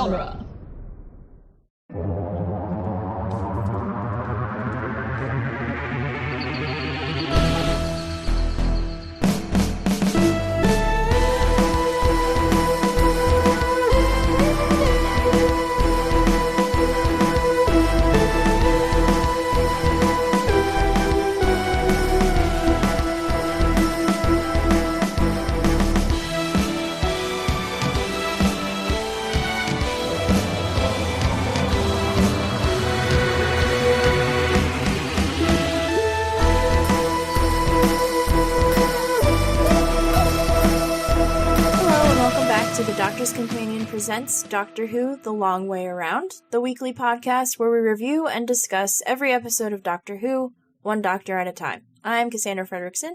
genre. To the Doctor's Companion presents Doctor Who The Long Way Around, the weekly podcast where we review and discuss every episode of Doctor Who, one doctor at a time. I'm Cassandra Fredrickson.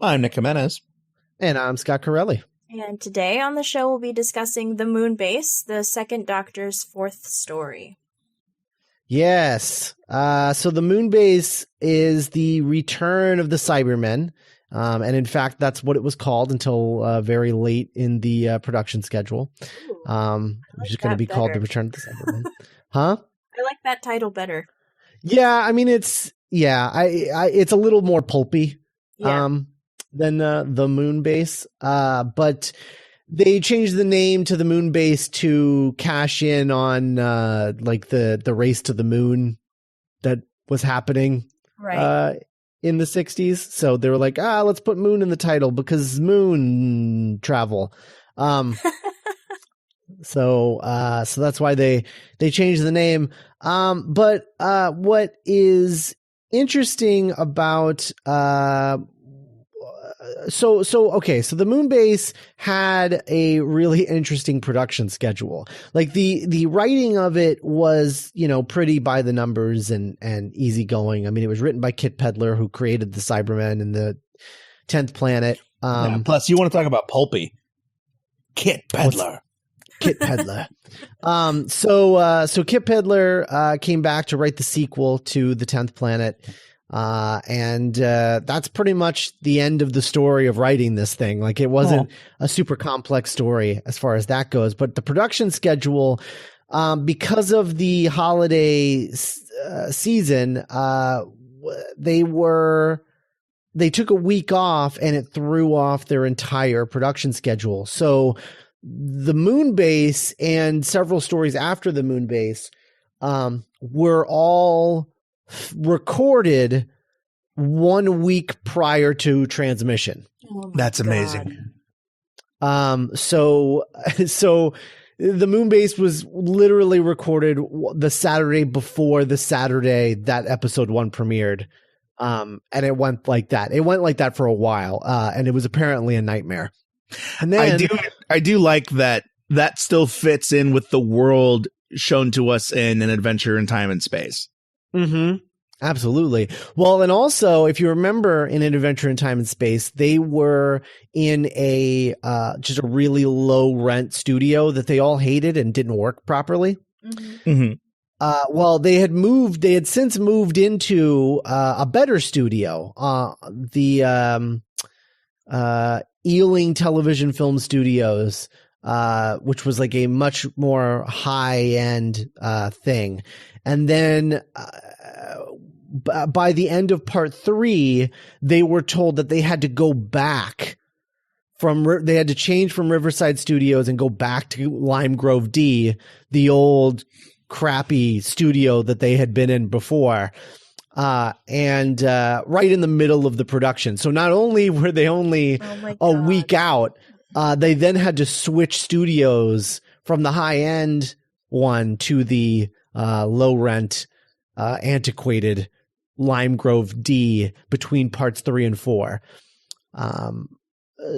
I'm Nick Jimenez. And I'm Scott Corelli. And today on the show we'll be discussing the Moonbase, the second Doctor's fourth story. Yes. So the Moonbase is the return of the Cybermen. And in fact, that's what it was called until very late in the production schedule. Which is going to be called The Return of the Cybermen. Huh? I like that title better. Yeah, I mean, it's a little more pulpy than the Moonbase. But they changed the name to the Moonbase to cash in on like the race to the moon that was happening. Right. In the 60s. So they were like, let's put moon in the title because moon travel. So that's why they changed the name. But what is interesting about so the Moonbase had a really interesting production schedule. Like the writing of it was, pretty by the numbers and easygoing. I mean, it was written by Kit Pedler, who created the Cybermen and the 10th Planet. Plus, you want to talk about pulpy. Kit Pedler. Kit Pedler. So Kit Pedler came back to write the sequel to the 10th Planet. And that's pretty much the end of the story of writing this thing. Like, it wasn't a super complex story as far as that goes, but the production schedule, because of the holiday season, they took a week off and it threw off their entire production schedule. So the Moonbase and several stories after the Moonbase, were all recorded 1 week prior to transmission. That's amazing. So the Moonbase was literally recorded the Saturday before the Saturday that episode 1 premiered. And it went like that. It went like that for a while. And it was apparently a nightmare. And then I do like that still fits in with the world shown to us in An Adventure in Time and Space. Mm-hmm. Absolutely. Well, and also, if you remember in An Adventure in Time and Space, they were in a just a really low rent studio that they all hated and didn't work properly. Mm-hmm. Mm-hmm. Well, they had since moved into a better studio, the Ealing Television Film Studios, which was like a much more high-end thing. And then by the end of part 3, they were told that they had to go back they had to change from Riverside Studios and go back to Lime Grove D, the old crappy studio that they had been in before. And right in the middle of the production. So not only were they only a week out, they then had to switch studios from the high-end one to the low-rent, antiquated Lime Grove D between parts 3 and 4.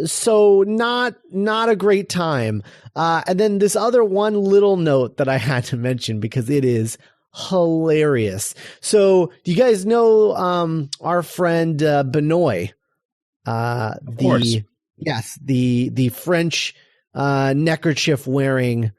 So not a great time. And then this other one little note that I had to mention because it is hilarious. So do you guys know our friend Benoit? Of course. Yes, the French neckerchief wearing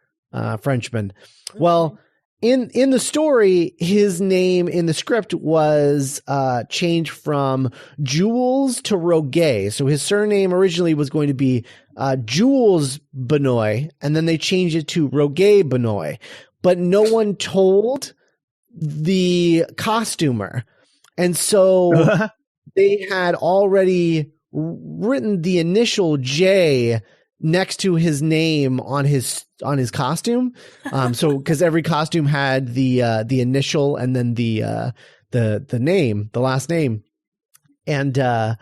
Frenchman. Well, in the story, his name in the script was changed from Jules to Roguet. So his surname originally was going to be Jules Benoit, and then they changed it to Roguet Benoit. But no one told the costumer. And so they had already written the initial J next to his name on his costume. So because every costume had the initial and then the name, the last name. And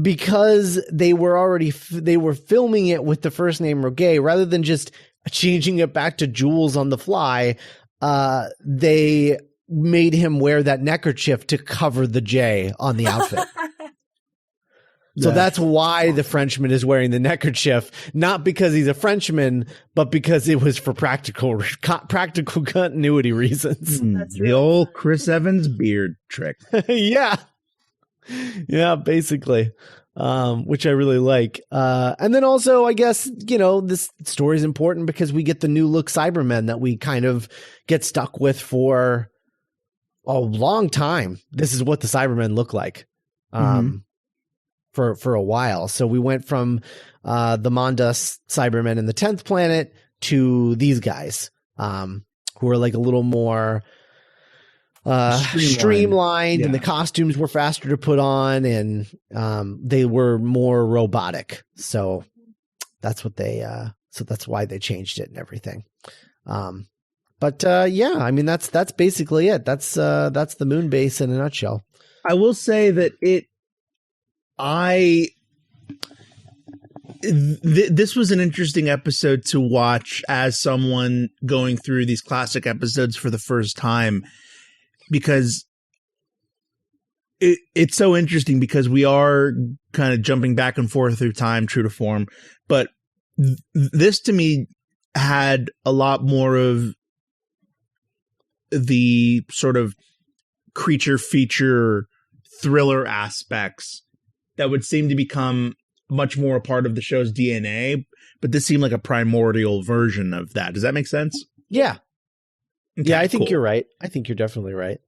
because they were filming it with the first name Roguet, rather than just changing it back to Jules on the fly, they made him wear that neckerchief to cover the J on the outfit. So that's why the Frenchman is wearing the neckerchief, not because he's a Frenchman, but because it was for practical continuity reasons. That's the old Chris Evans beard trick. Yeah, basically, which I really like. And then also, I guess, this story is important because we get the new look Cybermen that we kind of get stuck with for a long time. This is what the Cybermen look like. For a while. So we went from the Mondas Cybermen in the 10th planet to these guys, who are like a little more streamlined, and the costumes were faster to put on, and they were more robotic. So that's what that's why they changed it and everything. But I mean that's basically it. That's the Moonbase in a nutshell. I will say that this was an interesting episode to watch as someone going through these classic episodes for the first time, because it's so interesting because we are kind of jumping back and forth through time, true to form. But this to me had a lot more of the sort of creature feature thriller aspects that would seem to become much more a part of the show's DNA, but this seemed like a primordial version of that. Does that make sense? Yeah. Okay, yeah, I think cool. You're right. I think you're definitely right.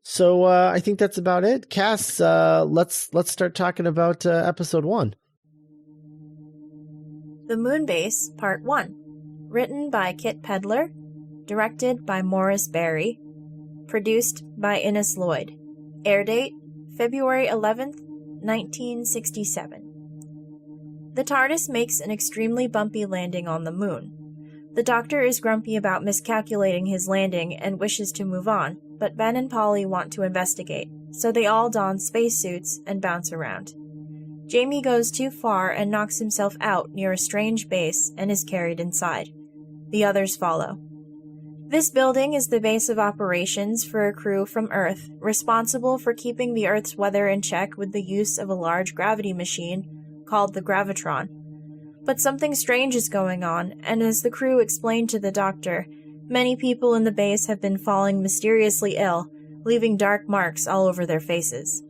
So I think that's about it. Cass, let's start talking about episode 1. The Moonbase, Part 1. Written by Kit Pedler. Directed by Morris Barry. Produced by Innes Lloyd. Air date, February 11th, 1967. The TARDIS makes an extremely bumpy landing on the moon. The Doctor is grumpy about miscalculating his landing and wishes to move on, but Ben and Polly want to investigate, so they all don spacesuits and bounce around. Jamie goes too far and knocks himself out near a strange base and is carried inside. The others follow. This building is the base of operations for a crew from Earth, responsible for keeping the Earth's weather in check with the use of a large gravity machine called the Gravitron. But something strange is going on, and as the crew explained to the Doctor, many people in the base have been falling mysteriously ill, leaving dark marks all over their faces.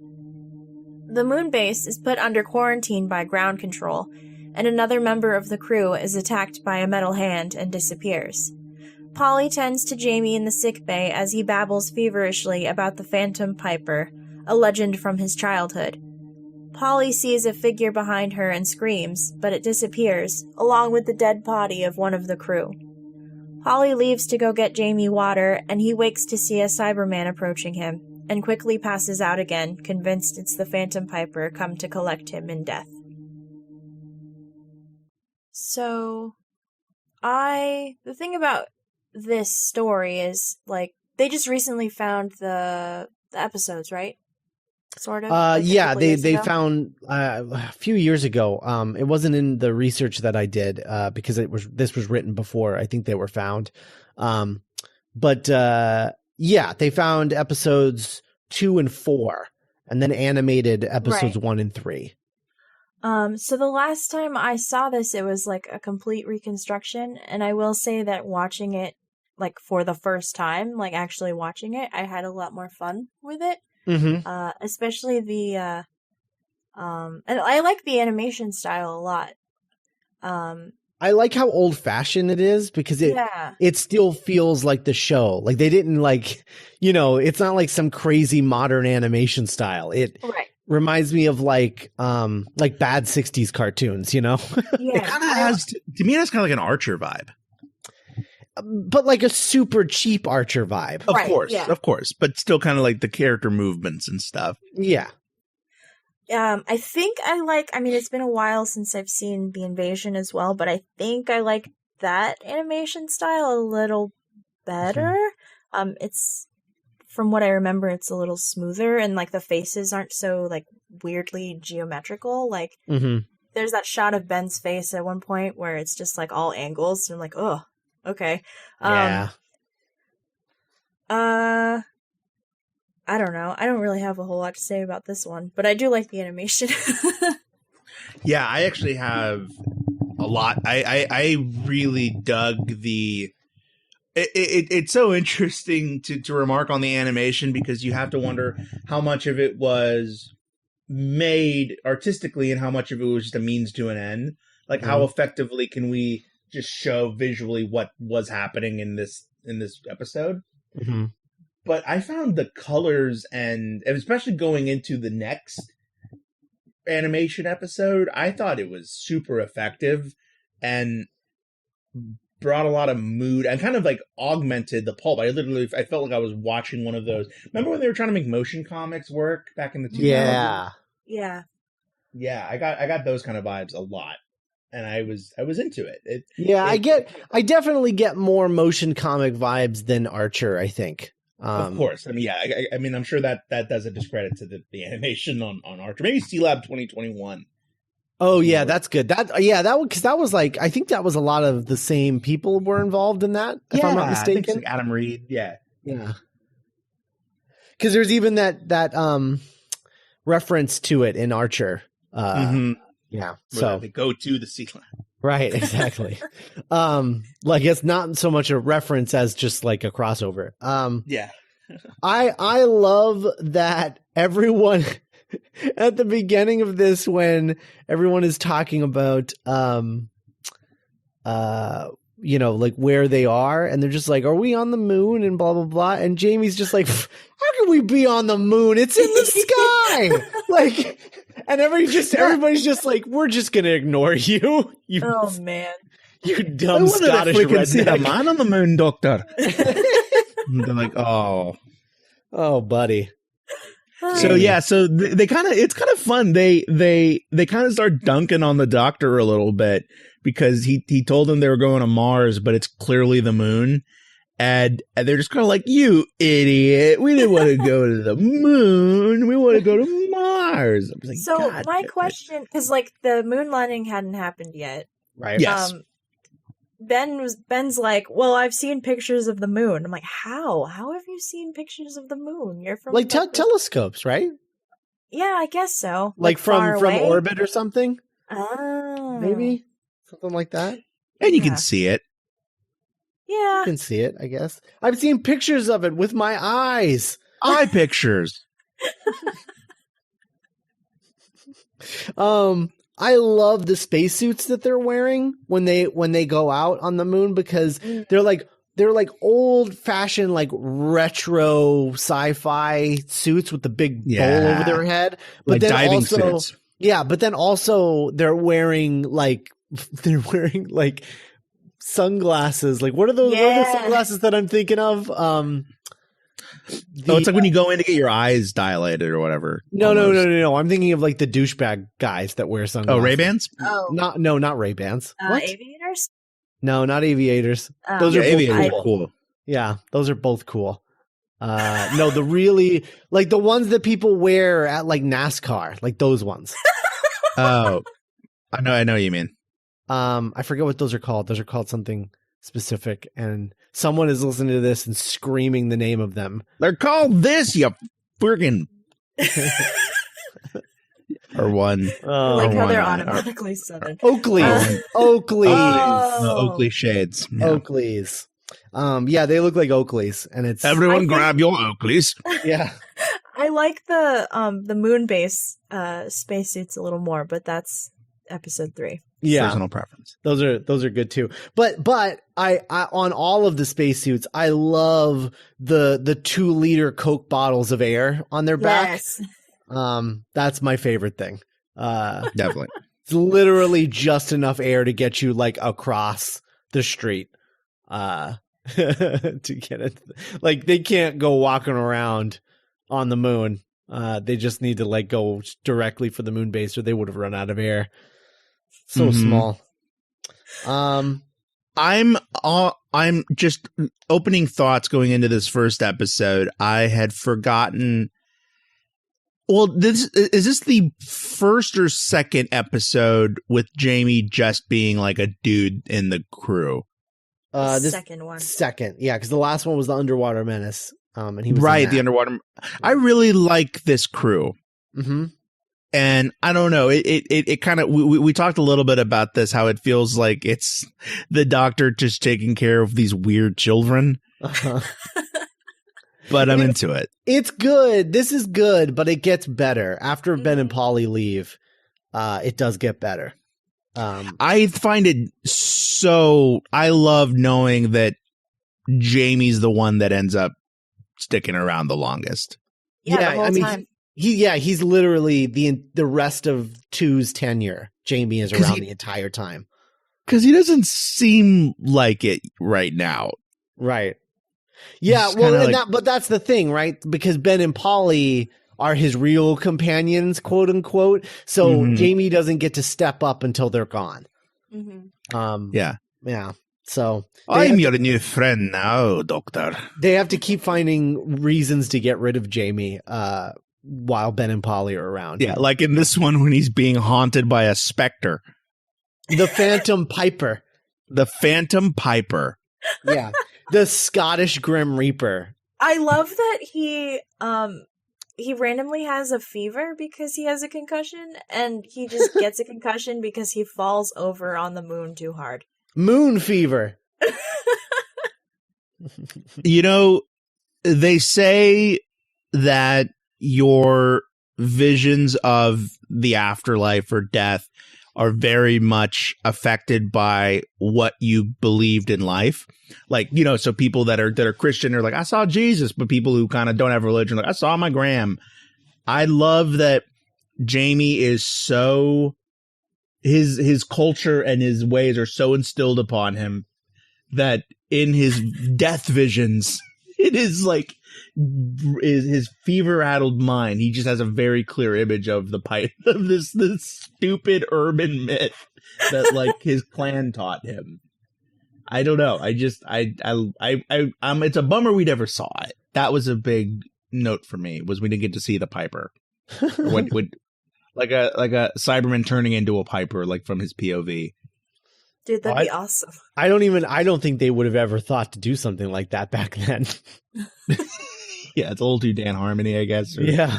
The Moonbase is put under quarantine by ground control, and another member of the crew is attacked by a metal hand and disappears. Polly tends to Jamie in the sickbay as he babbles feverishly about the Phantom Piper, a legend from his childhood. Polly sees a figure behind her and screams, but it disappears, along with the dead body of one of the crew. Polly leaves to go get Jamie water, and he wakes to see a Cyberman approaching him, and quickly passes out again, convinced it's the Phantom Piper come to collect him in death. So, the thing about this story is, like, they just recently found the episodes, right? Sort of. They found a few years ago. It wasn't in the research that I did because this was written before I think they were found. But they found episodes 2 and 4, and then animated episodes 1 and 3. So the last time I saw this, it was like a complete reconstruction, and I will say that watching it, like, for the first time, like actually watching it, I had a lot more fun with it. Mm-hmm. Especially and I like the animation style a lot. I like how old fashioned it is because it still feels like the show. Like they didn't it's not like some crazy modern animation style. It reminds me of like bad 60s cartoons, Yeah. It kind of has, to me, it's kind of like an Archer vibe. But like a super cheap Archer vibe. Of course. But still kind of like the character movements and stuff. Yeah. I think it's been a while since I've seen The Invasion as well, but I think I like that animation style a little better. It's, from what I remember, it's a little smoother, and like the faces aren't so like weirdly geometrical. Like there's that shot of Ben's face at one point where it's just like all angles, and I'm like, oh, okay. I don't know. I don't really have a whole lot to say about this one, but I do like the animation. Yeah, I actually have a lot. I really dug the... It's so interesting to remark on the animation because you have to wonder how much of it was made artistically and how much of it was just a means to an end. Like how effectively can we just show visually what was happening in this episode? But I found the colors, and especially going into the next animation episode, I thought it was super effective and brought a lot of mood and kind of like augmented the pulp. I felt like I was watching one of those. Remember when they were trying to make motion comics work back in the 2000s? Yeah. I got those kind of vibes a lot, and I was into it. I definitely get more motion comic vibes than Archer, I think. Of course. I mean, yeah. I mean, I'm sure that does a discredit to the animation on Archer. Maybe C-Lab 2021. Oh yeah, that's good. Because that was like, I think that was a lot of the same people were involved in that. If I'm not mistaken, I think it's like Adam Reed. Yeah. Because there's even that reference to it in Archer. Yeah. So they go to the C-Lab. Right, exactly. Like it's not so much a reference as just like a crossover. Yeah. I love that everyone at the beginning of this, when everyone is talking about like where they are, and they're just like, are we on the moon and blah blah blah, and Jamie's just like, how can we be on the moon? It's in the sky. Like, and everybody's just like, we're just gonna ignore you. Oh man, you dumb Scottish redneck. See the man on the moon, doctor. And they're like, oh, buddy. So yeah, so they kind of, it's kind of fun. They kind of start dunking on the doctor a little bit because he told them they were going to Mars, but it's clearly the moon. And they're just kind of like, you idiot. We didn't want to go to the moon. We want to go to Mars. I was like, so my question, because like the moon landing hadn't happened yet. Right. Yes. Ben's like, well, I've seen pictures of the moon. I'm like, how have you seen pictures of the moon? You're from like telescopes, right? Yeah, I guess so. Like from away? orbit or something. Oh, maybe something like that. And you can see it. Yeah, you can see it. I guess I've seen pictures of it with my eyes. Eye pictures. I love the spacesuits that they're wearing when they go out on the moon, because they're like old fashioned, like retro sci-fi suits with the big bowl over their head. But like then diving also, suits. yeah, but then also they're wearing like sunglasses. Like what are those? What are the sunglasses that I'm thinking of? It's like when you go in to get your eyes dilated or whatever. No. I'm thinking of like the douchebag guys that wear sunglasses. Oh, Ray-Bans? Oh. Not Ray-Bans. What? Aviators? No, not aviators. Those are aviators both cool. Yeah, those are both cool. No, the really, like the ones that people wear at like NASCAR, like those ones. Oh, I know what you mean. I forget what those are called. Those are called something specific, and someone is listening to this and screaming the name of them. They're called this, you friggin' or one. Like how they're automatically southern. Oakleys. Oakley shades. Yeah. Oakleys. Yeah, they look like Oakleys, and it's everyone grab your Oakleys. Yeah. I like the Moonbase spacesuits a little more, but that's episode 3. Yeah, personal preference. those are good too. But I on all of the spacesuits, I love the 2-liter Coke bottles of air on their back. Yes. That's my favorite thing. Definitely. It's literally just enough air to get you like across the street. To get it, like they can't go walking around on the moon. They just need to like go directly for the moon base, or they would have run out of air. So small. I'm just opening thoughts going into this first episode. I had forgotten. Well, is this the first or second episode with Jamie just being like a dude in the crew? This second one. Second, yeah, because the last one was the Underwater Menace. And he was right, the underwater. I really like this crew. Mm-hmm. And I don't know, it kind of, we talked a little bit about this, how it feels like it's the Doctor just taking care of these weird children. Uh-huh. But I'm into it. It's good. This is good, but it gets better. After Ben and Polly leave, it does get better. I find it so, I love knowing that Jamie's the one that ends up sticking around the longest. Yeah, the whole time. He's literally the rest of 2's tenure. Jamie is around the entire time. Because he doesn't seem like it right now. Right. Yeah, well, and but that's the thing, right? Because Ben and Polly are his real companions, quote unquote. So Jamie doesn't get to step up until they're gone. Mm-hmm. Yeah. So I'm your new friend now, Doctor. They have to keep finding reasons to get rid of Jamie while Ben and Polly are around. Yeah, like in this one when he's being haunted by a specter. The Phantom Piper. The Phantom Piper. Yeah. The Scottish Grim Reaper. I love that he randomly has a fever because he has a concussion, and he just gets a concussion because he falls over on the moon too hard. Moon fever. You know, they say that your visions of the afterlife or death are very much affected by what you believed in life. Like, you know, so people that are Christian are like, I saw Jesus, but people who kind of don't have religion, like, I saw my Graham. I love that Jamie is so, his culture and his ways are so instilled upon him that in his death visions, it is like his fever-addled mind. He just has a very clear image of the pipe of this stupid urban myth that like his clan taught him. I don't know. It's a bummer we never saw it. That was a big note for me, was we didn't get to see the Piper. What would like a Cyberman turning into a Piper, like from his POV. Dude, that'd be awesome. I don't think they would have ever thought to do something like that back then. Yeah, it's a little too Dan Harmony, I guess. Or, yeah.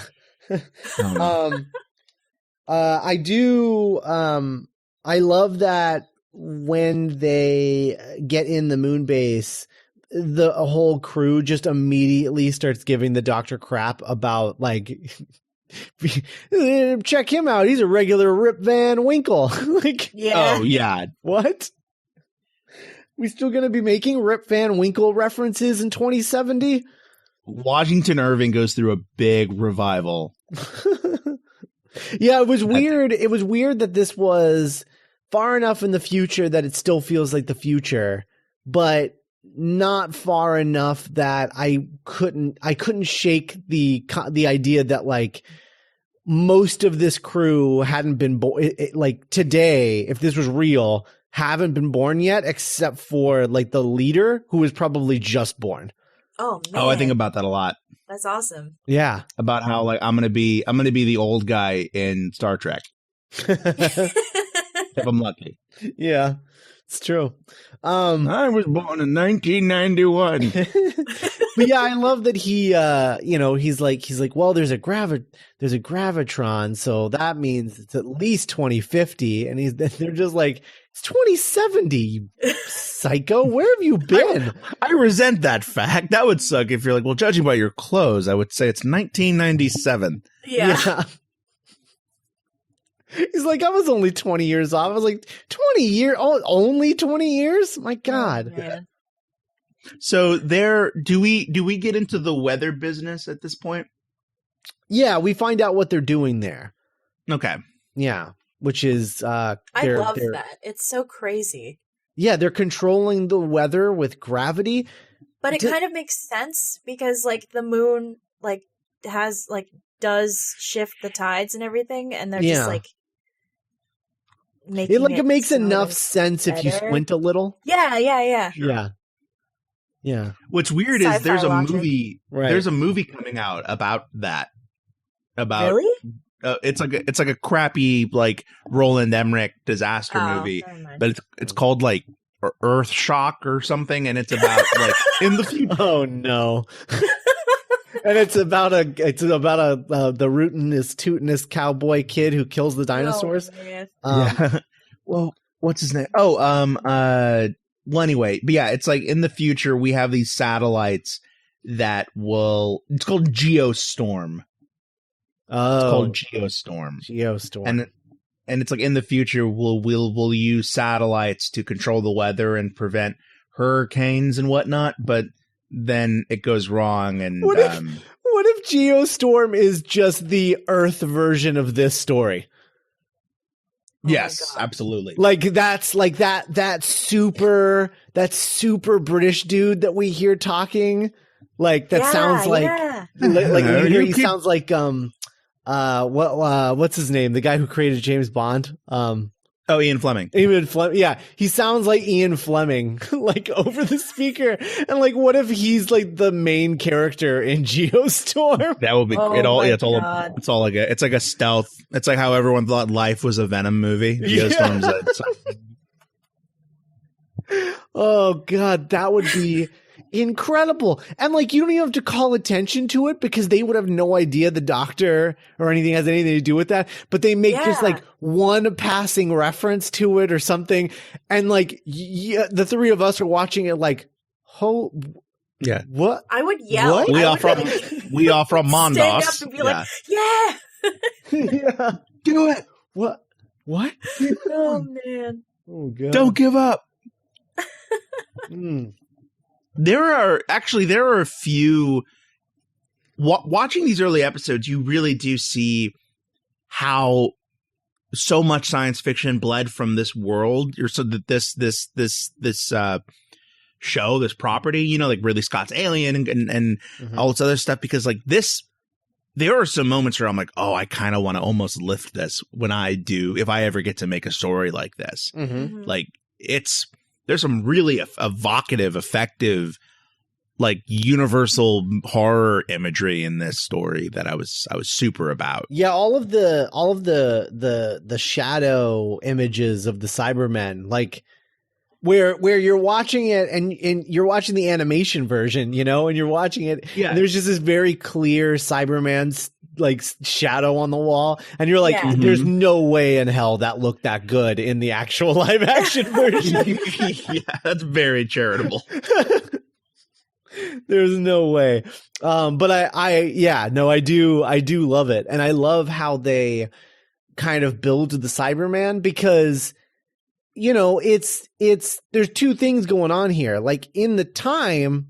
I do. I love that when they get in the Moonbase, the whole crew just immediately starts giving the Doctor crap about like, check him out. He's a regular Rip Van Winkle. Like, yeah. Oh yeah. What? We still going to be making Rip Van Winkle references in 2070? Washington Irving goes through a big revival. Yeah, it was weird. It was weird that this was far enough in the future that it still feels like the future, but not far enough that I couldn't shake the idea that like most of this crew hadn't been born. Like today, if this was real, haven't been born yet, except for like the leader who was probably just born. Oh man. Oh, I think about that a lot. That's awesome. Yeah. About how like I'm gonna be the old guy in Star Trek. If I'm lucky. Yeah, it's true. I was born in 1991. But yeah, I love that he he's like, well, there's a gravitron, so that means it's at least 2050, and they're just like, it's 2070, you psycho. Where have you been? I resent that fact. That would suck if you're like, well, judging by your clothes, I would say it's 1997. Yeah. He's like, I was only 20 years off. I was like, 20 years? Oh, only 20 years? My God. Oh, man. So do we get into the weather business at this point? Yeah, we find out what they're doing there. Okay. Yeah, which is I love that. It's so crazy. Yeah, they're controlling the weather with gravity. But it kind of makes sense because like the moon like does shift the tides and everything, and they're just like making it makes so enough sense better. if you squint a little. Yeah. Sure. Yeah. What's weird is there's a logic. movie. Right. There's a movie coming out about that. About Really? It's like a crappy like Roland Emmerich disaster movie, but it's called like Earth Shock or something, and it's about like in the future. Oh no. And it's about a the rootinest tootinest cowboy kid who kills the dinosaurs. Yeah. Well, what's his name? Oh, well, anyway, but yeah, it's like in the future we have these satellites that it's called Geostorm. Oh, it's called Geostorm. Geostorm. And it's like in the future we'll use satellites to control the weather and prevent hurricanes and whatnot, but then it goes wrong. And what if Geostorm is just the Earth version of this story? Yes, absolutely. Like that's like that super British dude that we hear talking. Like that sounds like he sounds like what's his name? The guy who created James Bond. Ian Fleming. Yeah, he sounds like Ian Fleming, like over the speaker. And like, what if he's like the main character in Geostorm? That would be it's like a stealth. It's like how everyone thought Life was a Venom movie. Geostorm's Oh God, that would be incredible. And like, you don't even have to call attention to it because they would have no idea the Doctor or anything has anything to do with that. But they make just like one passing reference to it or something. And like, the three of us are watching it like, yeah. What? I would yell. What? We are from Mondos. Stand up and be like, yeah. Yeah. Do it. What? Oh man. Oh God. Don't give up. There are a few watching these early episodes, you really do see how so much science fiction bled from this world, or so that this show, this property, you know, like Ridley Scott's Alien and all this other stuff, because like this, there are some moments where I'm like, oh, I kind of want to almost lift this when if I ever get to make a story like this. Like there's some really evocative, effective, like universal horror imagery in this story that I was super about. Yeah, all of the shadow images of the Cybermen, like where you're watching it and you're watching the animation version, you know, and you're watching it, and there's just this very clear Cyberman's like shadow on the wall, and you're like, there's no way in hell that looked that good in the actual live action version. Yeah, that's very charitable. There's no way. But I do love it. And I love how they kind of build the Cyberman, because, you know, there's two things going on here. Like in the time,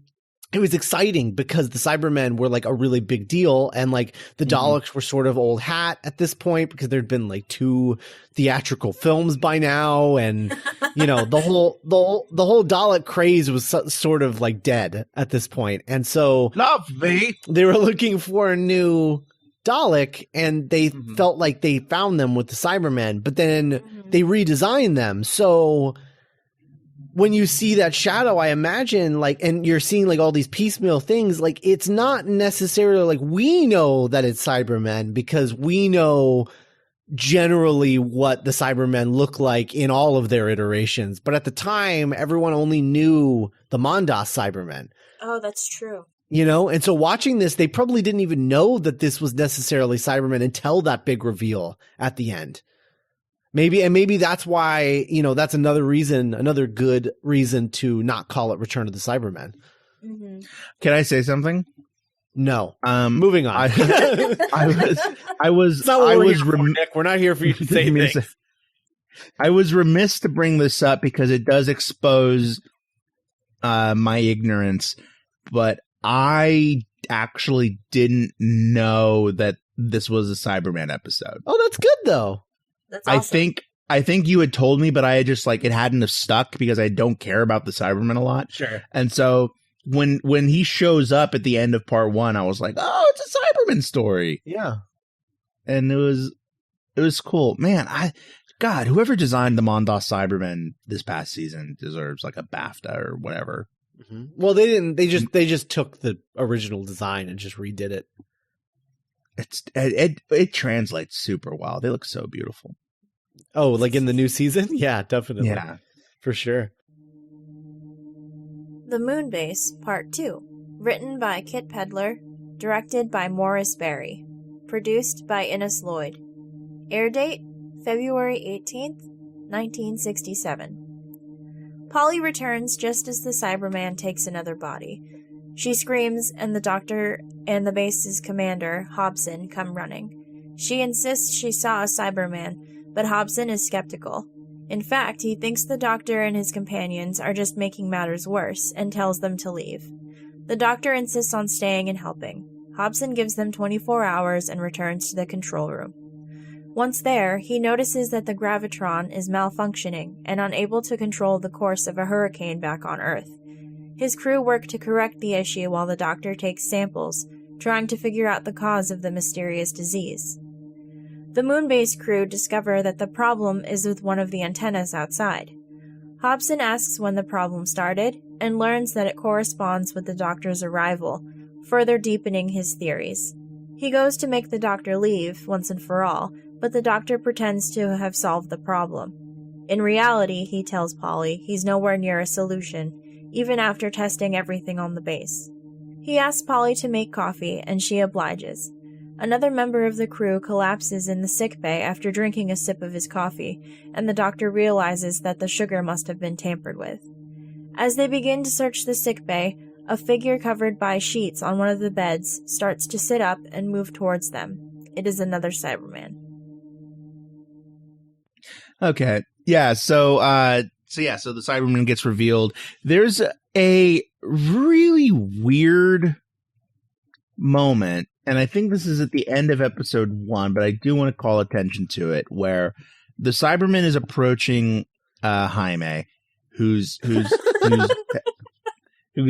it was exciting because the Cybermen were like a really big deal, and like the Daleks were sort of old hat at this point because there'd been like 2 theatrical films by now, and you know the whole Dalek craze was sort of like dead at this point, and so they were looking for a new Dalek, and they felt like they found them with the Cybermen, but then they redesigned them. So when you see that shadow, I imagine, like, and you're seeing like all these piecemeal things, like it's not necessarily like we know that it's Cybermen because we know generally what the Cybermen look like in all of their iterations. But at the time, everyone only knew the Mondos Cybermen. Oh, that's true. You know, and so watching this, they probably didn't even know that this was necessarily Cybermen until that big reveal at the end. Maybe that's why, you know, that's another good reason to not call it Return of the Cybermen. Can I say something? No. Moving on. I was Nick. We're not here for you to say things. I was remiss to bring this up because it does expose my ignorance, but I actually didn't know that this was a Cyberman episode. Oh, that's good though. That's awesome. I think you had told me, but I had just it hadn't have stuck because I don't care about the Cybermen a lot. Sure. And so when he shows up at the end of part 1, I was like, oh, it's a Cyberman story. Yeah. And it was cool. Man, God, whoever designed the Mondos Cybermen this past season deserves a BAFTA or whatever. Mm-hmm. Well, they didn't. They just took the original design and just redid it. It translates super well. They look so beautiful. Oh, like in the new season? Yeah, definitely. Yeah, for sure. The Moonbase Part 2, written by Kit Pedler, directed by Morris Berry, produced by Innes Lloyd. Air date February 18th, 1967. Polly returns just as the Cyberman takes another body. She screams, and the doctor and the base's commander, Hobson, come running. She insists she saw a Cyberman, but Hobson is skeptical. In fact, he thinks the doctor and his companions are just making matters worse and tells them to leave. The doctor insists on staying and helping. Hobson gives them 24 hours and returns to the control room. Once there, he notices that the gravitron is malfunctioning and unable to control the course of a hurricane back on Earth. His crew work to correct the issue while the doctor takes samples, trying to figure out the cause of the mysterious disease. The Moonbase crew discover that the problem is with one of the antennas outside. Hobson asks when the problem started and learns that it corresponds with the doctor's arrival, further deepening his theories. He goes to make the doctor leave once and for all, but the doctor pretends to have solved the problem. In reality, he tells Polly, he's nowhere near a solution, even after testing everything on the base. He asks Polly to make coffee, and she obliges. Another member of the crew collapses in the sickbay after drinking a sip of his coffee, and the doctor realizes that the sugar must have been tampered with. As they begin to search the sickbay, a figure covered by sheets on one of the beds starts to sit up and move towards them. It is another Cyberman. Okay. Yeah. So the Cyberman gets revealed. There's a really weird moment, and I think this is at the end of episode 1, but I do want to call attention to it, where the Cyberman is approaching Jaime, who's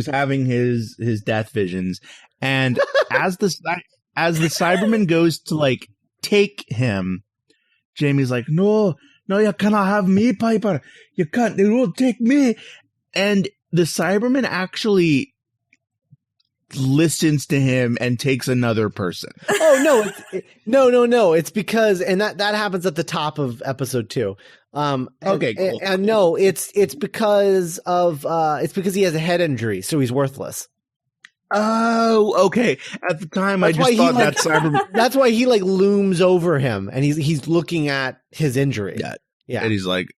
having his death visions, and as the Cyberman goes to take him, Jamie's like, no, you cannot have me, Piper. You can't. It will take me. And the Cyberman actually listens to him and takes another person. Oh no! No! It's because, and that happens at the top of episode 2. Okay, cool. And no, it's because he has a head injury, so he's worthless. Oh, okay. At the time, I just thought that Cyberman. That's why he looms over him, and he's looking at his injury. Yeah. And he's like,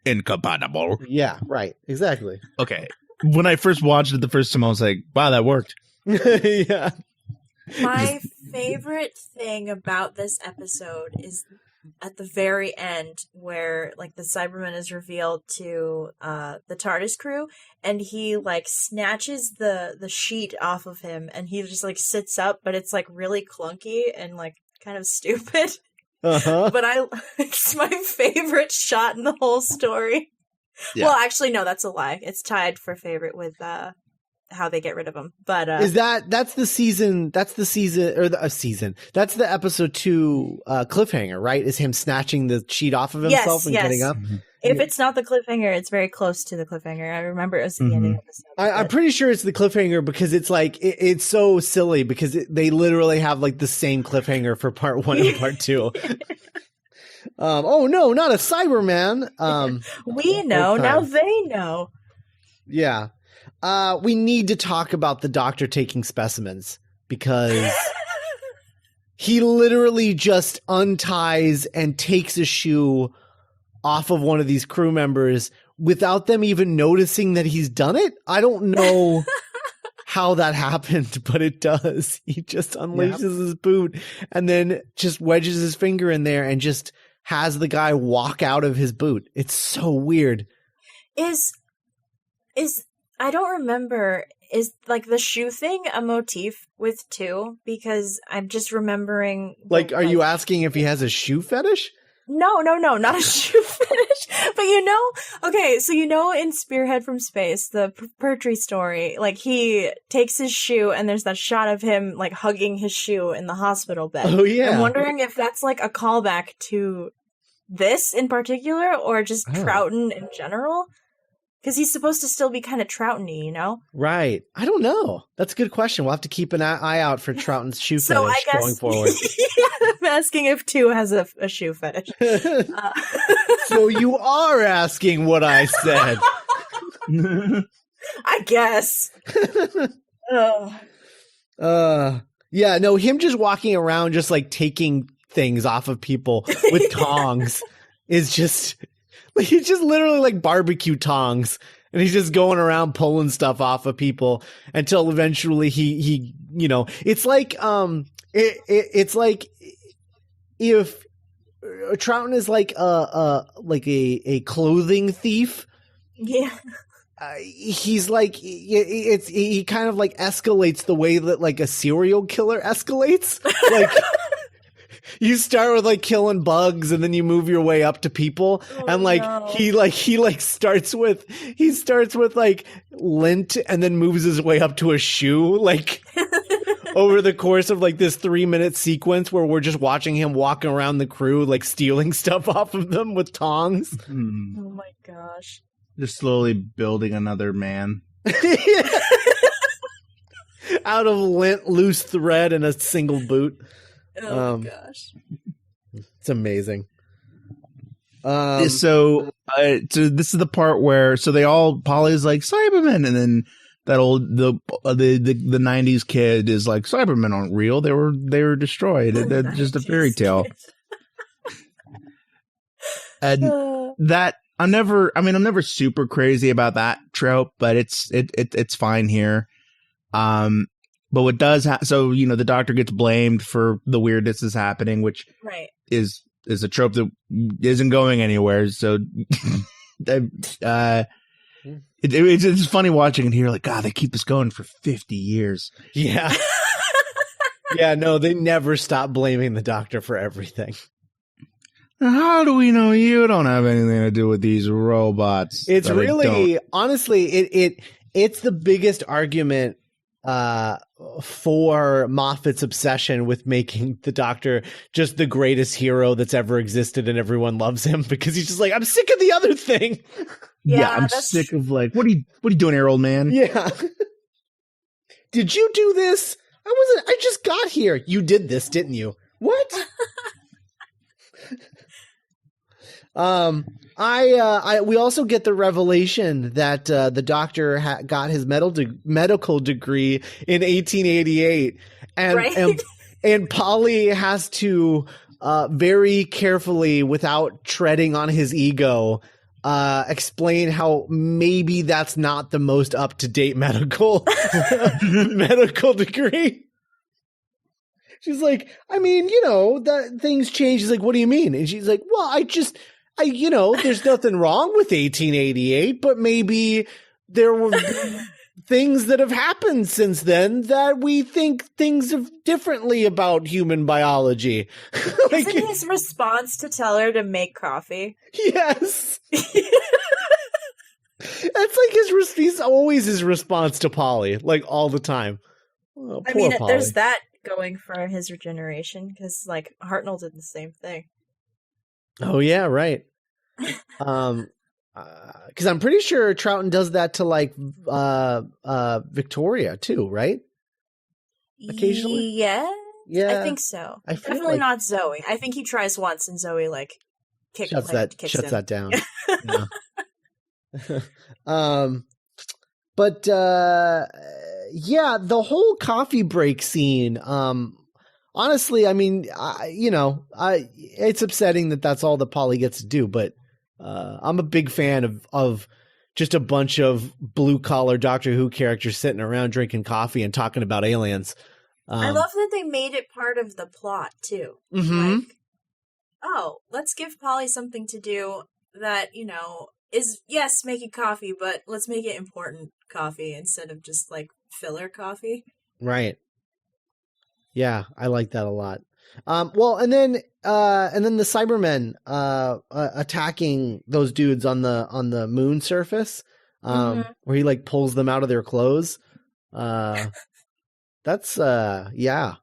incompatible. Yeah, right. Exactly. Okay. When I first watched it the first time, I was like, wow, that worked. Yeah. My favorite thing about this episode is at the very end where the Cyberman is revealed to the TARDIS crew, and he snatches the sheet off of him, and he just sits up, but it's really clunky and kind of stupid. Uh-huh. But it's my favorite shot in the whole story. Yeah. Well, actually, no, that's a lie. It's tied for favorite with how they get rid of him. But that's the season? That's the season or the season? That's the episode 2 cliffhanger, right? Is him snatching the sheet off of himself and getting up? Mm-hmm. If it's not the cliffhanger, it's very close to the cliffhanger. I remember it was the end of the episode. I'm pretty sure it's the cliffhanger because it's it's so silly because they literally have the same cliffhanger for part 1 and part 2. Oh no, not a Cyberman. We know, now they know. Yeah. We need to talk about the doctor taking specimens because he literally just unties and takes a shoe off of one of these crew members without them even noticing that he's done it. I don't know how that happened, but it does. He just unleashes his boot and then just wedges his finger in there and just has the guy walk out of his boot. It's so weird. Is I don't remember, is like the shoe thing a motif with 2? Because I'm just remembering. Like, are you asking if he has a shoe fetish? No, not a shoe fetish. But okay, so in Spearhead from Space, the Pertwee story, like he takes his shoe and there's that shot of him like hugging his shoe in the hospital bed. Oh yeah. I'm wondering if that's like a callback to this in particular or just Troughton in general. Because he's supposed to still be kind of Troughton-y, Right. I don't know. That's a good question. We'll have to keep an eye out for Troughton's shoe fetish going forward. I'm asking if 2 has a shoe fetish. So you are asking what I said. I guess. Yeah, no, him just walking around just like taking things off of people with tongs is just... He's just literally like barbecue tongs, and he's just going around pulling stuff off of people until eventually he it's like it's like if Troughton is like a clothing thief. Yeah. He's like he kind of like escalates the way that like a serial killer escalates. Like you start with like killing bugs and then you move your way up to people. And like he starts with like lint and then moves his way up to a shoe, like over the course of like this 3-minute sequence where we're just watching him walking around the crew, like stealing stuff off of them with tongs. Oh my gosh. Just slowly building another man. Out of lint, loose thread, and a single boot. Oh gosh. It's amazing. So this is the part where Polly's like Cybermen, and then that the 90s kid is like, Cybermen aren't real. They were destroyed. They're just a fairy tale. And that I'm never super crazy about that trope, but it's fine here. But what does the doctor gets blamed for the weirdness is happening, which is a trope that isn't going anywhere. So it's funny watching it here. Like, God, they keep this going for 50 years. Yeah. Yeah, no, they never stop blaming the doctor for everything. How do we know you don't have anything to do with these robots? It's really, honestly, it's the biggest argument for Moffat's obsession with making the Doctor just the greatest hero that's ever existed, and everyone loves him because he's just like, I'm sick of the other thing. Yeah, I'm sick of like, what are you doing here, old man? Yeah. Did you do this? I just got here. You did this, didn't you? What? We also get the revelation that the Doctor got his medical degree in 1888, and Polly has to very carefully, without treading on his ego, explain how maybe that's not the most up to date medical degree. She's like, I mean, that things change. He's like, what do you mean? And she's like, well, there's nothing wrong with 1888, but maybe there were things that have happened since then that we think things differently about human biology. Isn't his response to tell her to make coffee? Yes. That's like he's always his response to Polly, like all the time. Oh, I mean, Polly. There's that going for his regeneration, because like Hartnell did the same thing. Oh yeah, right. Because I'm pretty sure Troughton does that to like Victoria too, right? Occasionally, yeah, I think so. I feel Definitely not Zoe. I think he tries once, and Zoe shuts that down. But yeah, the whole coffee break scene. Honestly, I mean, it's upsetting that that's all that Polly gets to do, but I'm a big fan of just a bunch of blue collar Doctor Who characters sitting around drinking coffee and talking about aliens. I love that they made it part of the plot too. Mhm. Like, oh, let's give Polly something to do that, is, yes, making coffee, but let's make it important coffee instead of just like filler coffee. Right. Yeah, I like that a lot. Well, and then the Cybermen attacking those dudes on the moon surface, where he like pulls them out of their clothes. That's yeah.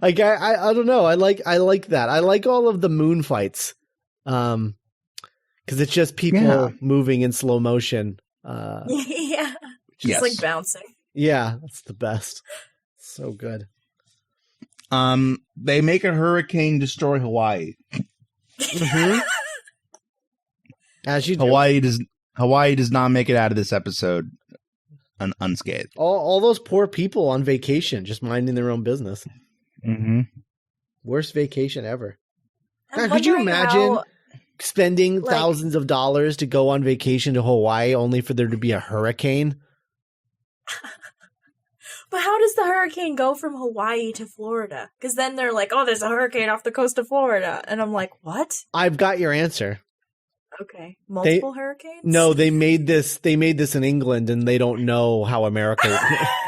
Like I don't know. I like that. I like all of the moon fights. Because it's just people moving in slow motion. Yeah. Just like bouncing. Yeah, that's the best. So good. They make a hurricane destroy Hawaii. Mm-hmm. As you do. Hawaii does not make it out of this episode unscathed. All those poor people on vacation, just minding their own business. Mm-hmm. Worst vacation ever. God, could you imagine spending thousands of dollars to go on vacation to Hawaii only for there to be a hurricane? But how does the hurricane go from Hawaii to Florida? Because then they're like, oh, there's a hurricane off the coast of Florida. And I'm like, what? I've got your answer. Okay. Multiple hurricanes? No, they made this in England and they don't know how America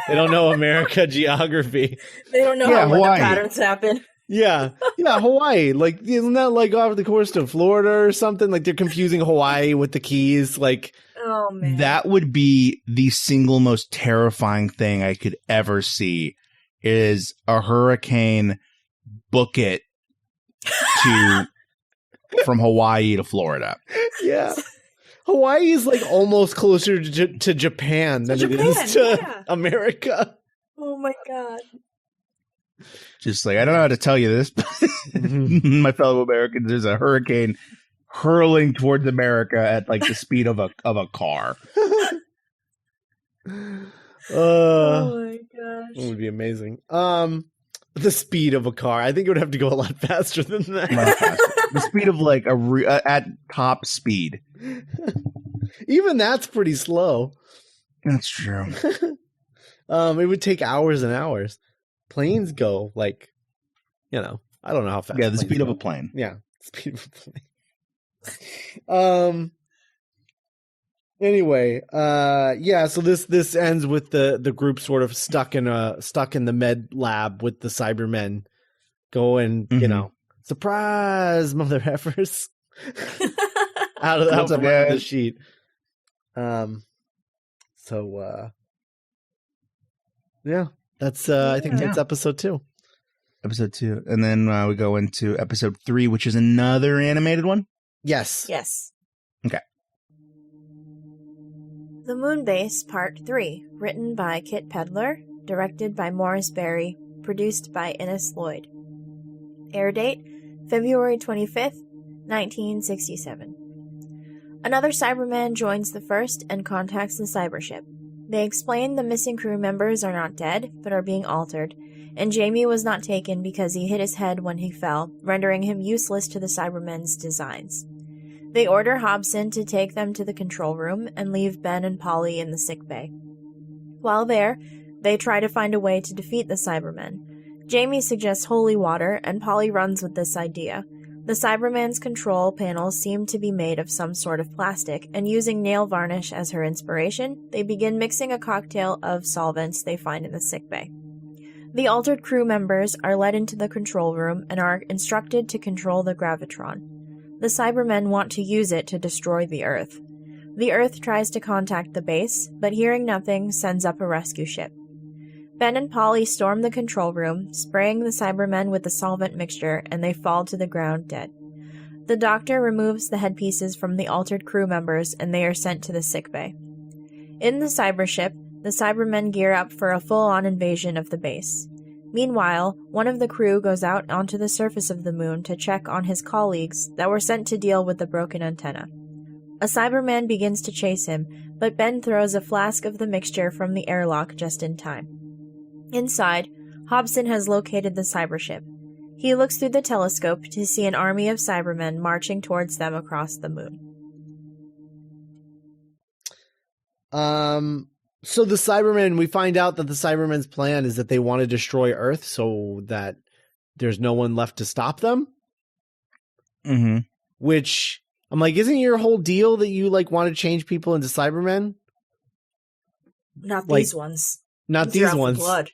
they don't know America geography. They don't know how weather patterns happen. Yeah, Hawaii. Like, isn't that like off the coast of Florida or something? Like they're confusing Hawaii with the Keys. Like, oh man, that would be the single most terrifying thing I could ever see. Is a hurricane book it to from Hawaii to Florida. Yeah, Hawaii is like almost closer to Japan than it is to America. Oh my god. Just like, I don't know how to tell you this, but my fellow Americans, there's a hurricane hurling towards America at like the speed of a car. Oh my gosh. That would be amazing. The speed of a car. I think it would have to go a lot faster than that. The speed of like at top speed. Even that's pretty slow. That's true. It would take hours and hours. Planes go like, I don't know how fast. Yeah, the speed of a plane. Yeah, speed of a plane. Anyway, so this ends with the group sort of stuck in the med lab with the Cybermen going, surprise, mother effers, out of the sheet. That's I think that's episode 2. Episode 2, and then we go into episode 3, which is another animated one. Yes. Okay. The Moonbase Part 3, written by Kit Pedler, directed by Morris Berry, produced by Innes Lloyd. Air date, February 25th, 1967. Another Cyberman joins the first and contacts the cybership. They explain the missing crew members are not dead, but are being altered, and Jamie was not taken because he hit his head when he fell, rendering him useless to the Cybermen's designs. They order Hobson to take them to the control room and leave Ben and Polly in the sickbay. While there, they try to find a way to defeat the Cybermen. Jamie suggests holy water, and Polly runs with this idea. The Cyberman's control panels seem to be made of some sort of plastic, and using nail varnish as her inspiration, they begin mixing a cocktail of solvents they find in the sickbay. The altered crew members are led into the control room and are instructed to control the gravitron. The Cybermen want to use it to destroy the Earth. The Earth tries to contact the base, but hearing nothing, sends up a rescue ship. Ben and Polly storm the control room, spraying the Cybermen with the solvent mixture, and they fall to the ground dead. The doctor removes the headpieces from the altered crew members, and they are sent to the sickbay. In the cybership, the Cybermen gear up for a full-on invasion of the base. Meanwhile, one of the crew goes out onto the surface of the moon to check on his colleagues that were sent to deal with the broken antenna. A Cyberman begins to chase him, but Ben throws a flask of the mixture from the airlock just in time. Inside, Hobson has located the cybership. He looks through the telescope to see an army of Cybermen marching towards them across the moon. So the Cybermen, we find out that the Cybermen's plan is that they want to destroy Earth so that there's no one left to stop them. Mm-hmm. Which I'm like, isn't your whole deal that you like want to change people into Cybermen? Not Like, these ones. Not These are these out for ones. blood.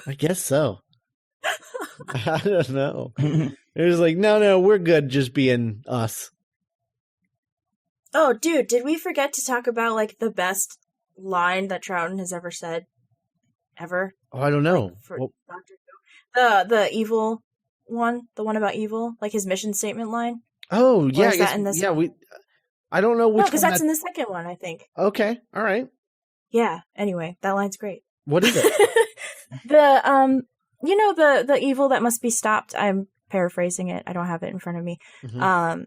I guess so. I don't know. It was like, no, we're good just being us. Oh, dude, did we forget to talk about like the best line that Troughton has ever said? Ever? Oh, I don't know. Like, for Well, Dr. Who? The evil one, the one about evil, like his mission statement line. oh, yeah. Or is I guess, that in this yeah, one? I don't know No, which because one that's in the second one, I think. Okay, all right. Yeah. Anyway, that line's great. What is it? The evil that must be stopped. I'm paraphrasing it. I don't have it in front of me. Mhm.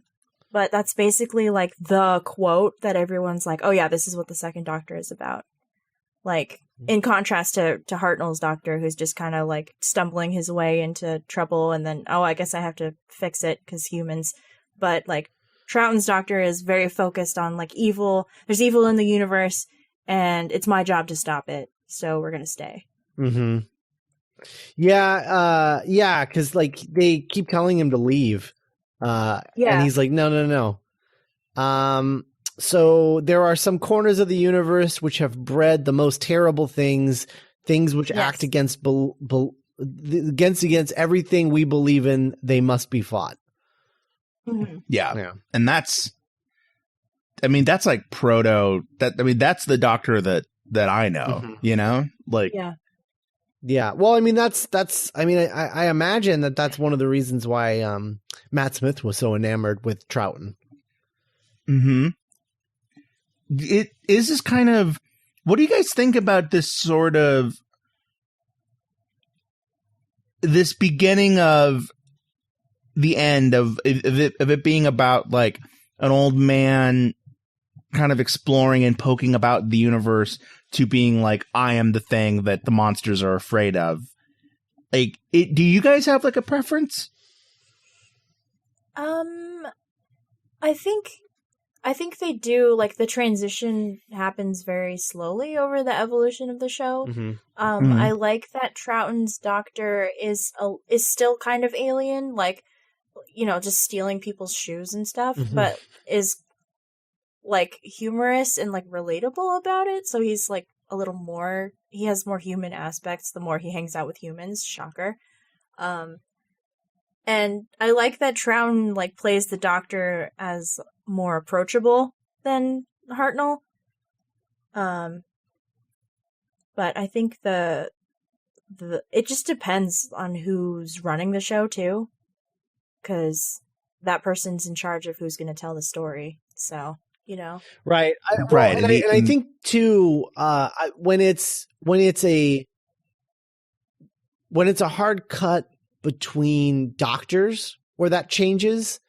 But that's basically like the quote that everyone's like, oh yeah, this is what the second Doctor is about. Like, in contrast to Hartnell's Doctor, who's just kind of like stumbling his way into trouble and then, oh, I guess I have to fix it because humans. But like, Troughton's Doctor is very focused on like evil. There's evil in the universe and it's my job to stop it. So we're going to stay. Mm-hmm. Yeah, because like they keep telling him to leave. And he's like, no. So there are some corners of the universe which have bred the most terrible things which act against against everything we believe in. They must be fought. Mm-hmm. Yeah. And that's like that's the Doctor that I know, you know, like, yeah. Well, I mean, I imagine that's one of the reasons why, Matt Smith was so enamored with Troughton. Mm-hmm. It is this kind of, what do you guys think about this sort of, this beginning of the end of it being about like an old man kind of exploring and poking about the universe to being like, I am the thing that the monsters are afraid of. Like, do you guys have like a preference? I think they do. Like, the transition happens very slowly over the evolution of the show. Mm-hmm. I like that Troughton's Doctor is still kind of alien, like, you know, just stealing people's shoes and stuff, but is like humorous and like relatable about it. So he's like a little more, he has more human aspects the more he hangs out with humans. Shocker. And I like that Troughton like plays the Doctor as more approachable than Hartnell. But I think the it just depends on who's running the show too, because that person's in charge of who's going to tell the story. So, you know, right. I think too, when it's a hard cut between Doctors where that changes,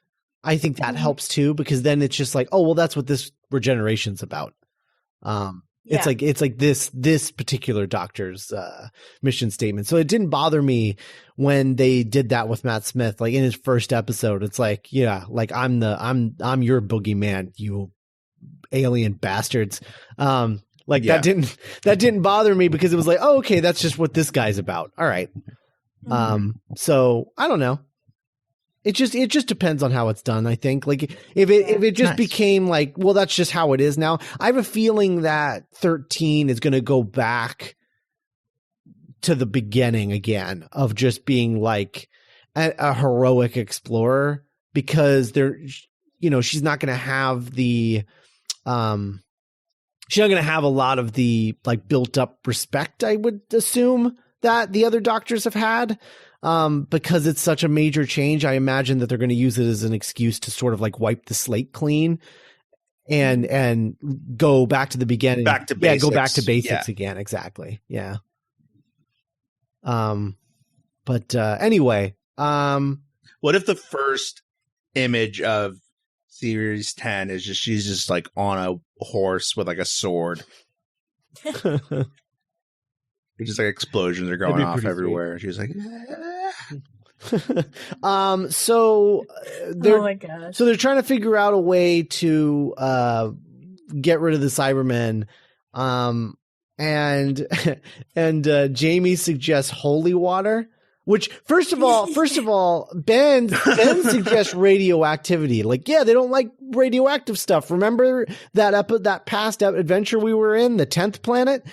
I think that helps too, because then it's just like, oh, well, that's what this regeneration's about. It's like this particular Doctor's mission statement. So it didn't bother me when they did that with Matt Smith. Like in his first episode, it's like, yeah, like I'm your boogeyman, you alien bastards. That didn't bother me because it was like, oh, okay, that's just what this guy's about. All right. So I don't know. It just depends on how it's done, I think. Like if it just became like, well, that's just how it is now. I have a feeling that 13 is going to go back to the beginning again of just being like a heroic explorer, because she's not going to have the she's not going to have a lot of the like built up respect, I would assume, that the other Doctors have had. Because it's such a major change, I imagine that they're going to use it as an excuse to sort of like wipe the slate clean and go back to the beginning. Back to basics. Go back to basics again. Exactly. Yeah. But anyway, what if the first image of series 10 is she's just like on a horse with like a sword? Just like explosions are going off everywhere. She's like, so they're, oh my gosh. So they're trying to figure out a way to get rid of the Cybermen. And Jamie suggests holy water, which first of all, Ben suggests radioactivity. Like, yeah, they don't like radioactive stuff. Remember that past adventure we were in, the 10th planet?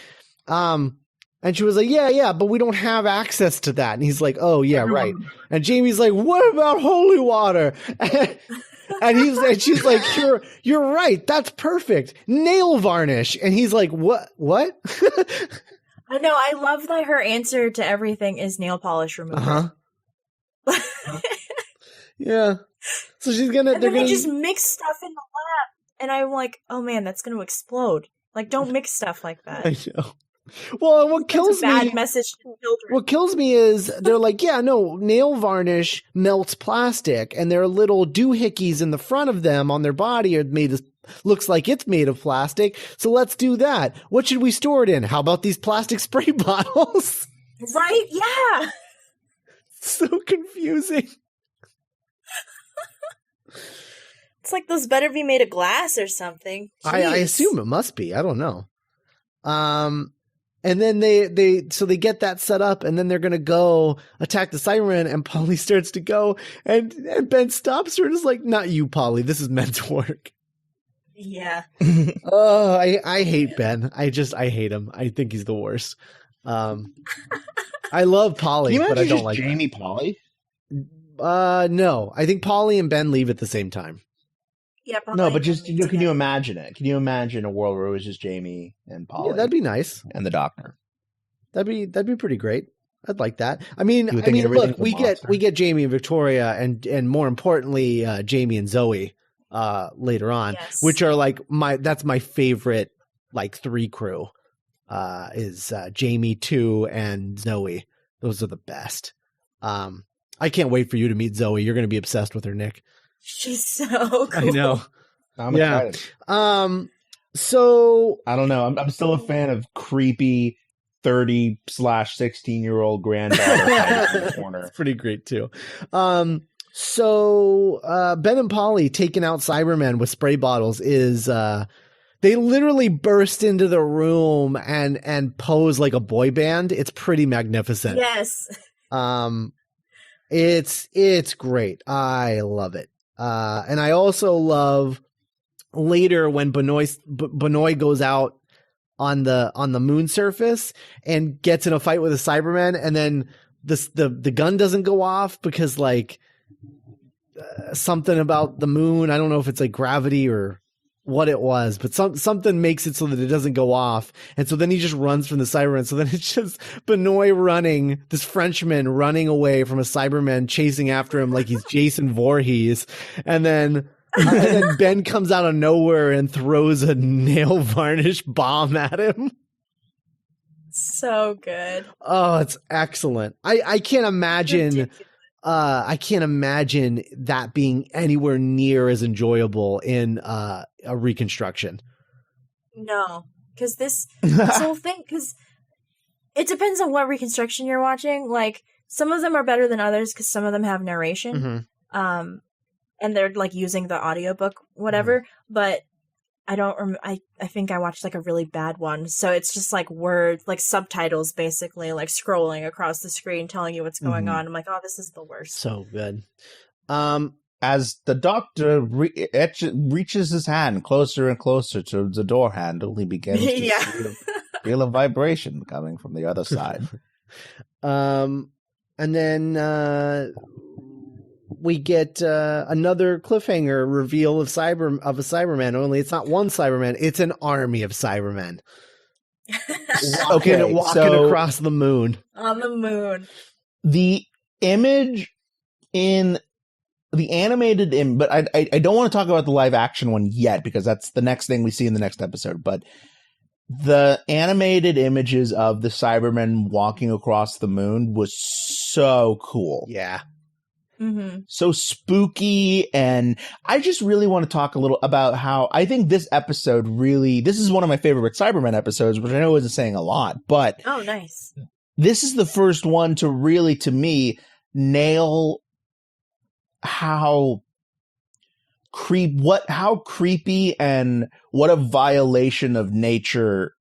And she was like, yeah, but we don't have access to that. And he's like, oh yeah, right. And Jamie's like, what about holy water? And she's like, you're right. That's perfect. Nail varnish. And he's like, what? I know. I love that her answer to everything is nail polish remover. Yeah. So they're gonna just mix stuff in the lab. And I'm like, oh man, that's going to explode. Like, don't mix stuff like that. I know. Well, what kills me? Bad message to children. What kills me is they're like, yeah, no, nail varnish melts plastic, and there are little doohickeys in the front of them on their body looks like it's made of plastic. So let's do that. What should we store it in? How about these plastic spray bottles? Right? Yeah. So confusing. It's like those better be made of glass or something. I assume it must be. I don't know. And then they get that set up, and then they're going to go attack the Cybermen, and Polly starts to go, and Ben stops her and is like, not you, Polly. This is men's work. Yeah. Oh, I hate Ben. I hate him. I think he's the worst. I love Polly, but I don't like Jamie Polly. No, I think Polly and Ben leave at the same time. Yeah, no, but just can you imagine it? Can you imagine a world where it was just Jamie and Polly? Yeah, that'd be nice. And the Doctor. That'd be pretty great. I'd like that. I mean, look, we get Jamie and Victoria, and more importantly, Jamie and Zoe later on, yes. which are like that's my favorite like 3 crew. Is Jamie, 2, and Zoe. Those are the best. I can't wait for you to meet Zoe. You're going to be obsessed with her, Nick. She's so cool. I know. I'm excited. So I don't know. I'm still a fan of creepy 30/16-year-old granddaughter in the corner. It's pretty great too. So Ben and Polly taking out Cybermen with spray bottles is they literally burst into the room and pose like a boy band. It's pretty magnificent. Yes. It's great. I love it. And I also love later when Benoit goes out on the moon surface and gets in a fight with a Cyberman, and then the gun doesn't go off because like something about the moon. I don't know if it's like gravity or what it was, but something makes it so that it doesn't go off. And so then he just runs from the Cyberman. So then it's just Benoit running, this Frenchman running away from a Cyberman chasing after him like he's Jason Voorhees. And then Ben comes out of nowhere and throws a nail varnish bomb at him. So good. Oh, it's excellent. I can't imagine that being anywhere near as enjoyable in a reconstruction. No, because this whole thing, because it depends on what reconstruction you're watching. Like, some of them are better than others because some of them have narration. Mm-hmm. And they're like using the audiobook, whatever. Mm-hmm. But I don't I think I watched like a really bad one. So it's just like words, like subtitles, basically, like scrolling across the screen, telling you what's going on. I'm like, oh, this is the worst. So good. As the Doctor reaches his hand closer and closer to the door handle, he begins to feel a vibration coming from the other side. And then we get another cliffhanger reveal of a Cyberman. Only it's not one Cyberman; it's an army of Cybermen. Walking across the moon. On the moon. The image in the animated but I don't want to talk about the live action one yet because that's the next thing we see in the next episode. But the animated images of the Cybermen walking across the moon was so cool. Yeah. Mm-hmm. So spooky, and I just really want to talk a little about how I think this episode this is one of my favorite Cybermen episodes, which I know isn't saying a lot, but oh, nice. This is the first one to really, to me, nail how creepy and what a violation of nature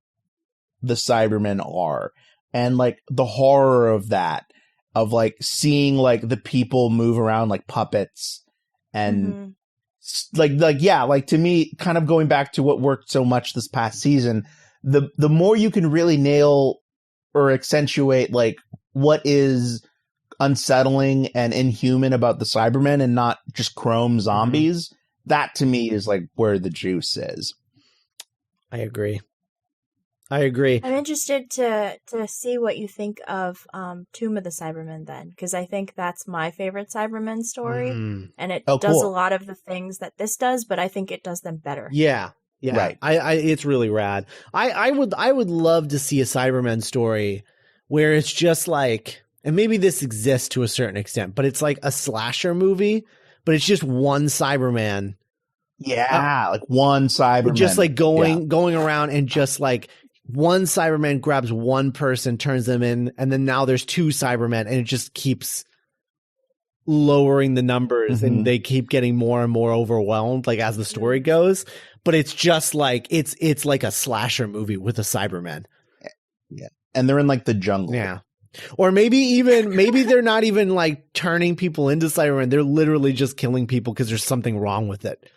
the Cybermen are, and like the horror of that, of like seeing like the people move around like puppets, and like to me, kind of going back to what worked so much this past season, the more you can really nail or accentuate like what is unsettling and inhuman about the Cybermen and not just chrome zombies, that to me is like where the juice is. I agree. I'm interested to see what you think of Tomb of the Cybermen then, because I think that's my favorite Cybermen story, and it does a lot of the things that this does, but I think it does them better. Yeah. Right. It's really rad. I would love to see a Cybermen story where it's just like, and maybe this exists to a certain extent, but it's like a slasher movie, but it's just one Cyberman. Yeah, like one Cyberman. Just like going around, and just like one Cyberman grabs one person, turns them in, and then now there's two Cybermen, and it just keeps lowering the numbers, and they keep getting more and more overwhelmed like as the story goes. But it's just like it's like a slasher movie with a Cyberman. Yeah. And they're in like the jungle. Yeah. Or maybe they're not even like turning people into Cybermen. They're literally just killing people because there's something wrong with it.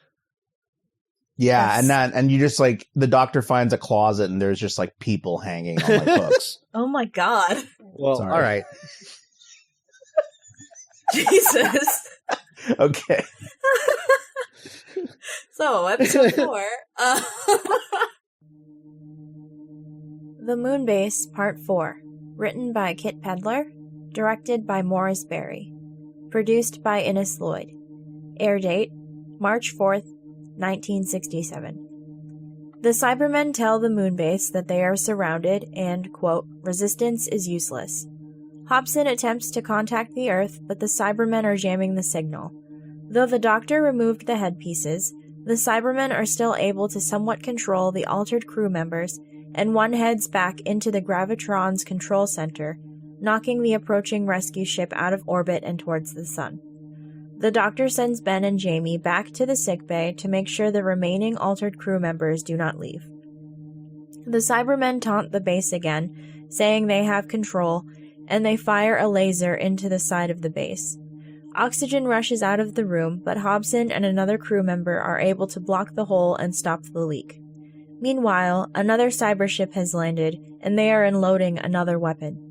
Yeah, and you just like the doctor finds a closet and there's just like people hanging on like hooks. Oh my god. Well, Sorry. all right. Jesus. Okay. So, episode 4. The Moonbase, Part 4. Written by Kit Pedler. Directed by Morris Berry. Produced by Innes Lloyd. Air date, March 4th, 1967. The Cybermen tell the Moonbase that they are surrounded and, quote, resistance is useless. Hobson attempts to contact the Earth, but the Cybermen are jamming the signal. Though the Doctor removed the headpieces, the Cybermen are still able to somewhat control the altered crew members, and one heads back into the Gravitron's control center, knocking the approaching rescue ship out of orbit and towards the sun. The Doctor sends Ben and Jamie back to the sickbay to make sure the remaining altered crew members do not leave. The Cybermen taunt the base again, saying they have control, and they fire a laser into the side of the base. Oxygen rushes out of the room, but Hobson and another crew member are able to block the hole and stop the leak. Meanwhile, another cybership has landed, and they are unloading another weapon.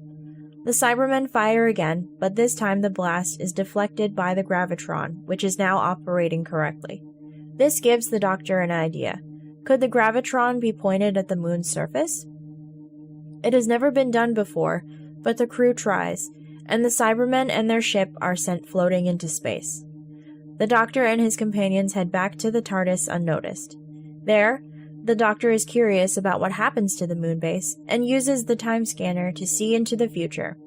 The Cybermen fire again, but this time the blast is deflected by the Gravitron, which is now operating correctly. This gives the Doctor an idea. Could the Gravitron be pointed at the moon's surface? It has never been done before, but the crew tries, and the Cybermen and their ship are sent floating into space. The Doctor and his companions head back to the TARDIS unnoticed. There, the Doctor is curious about what happens to the Moonbase and uses the time scanner to see into the future.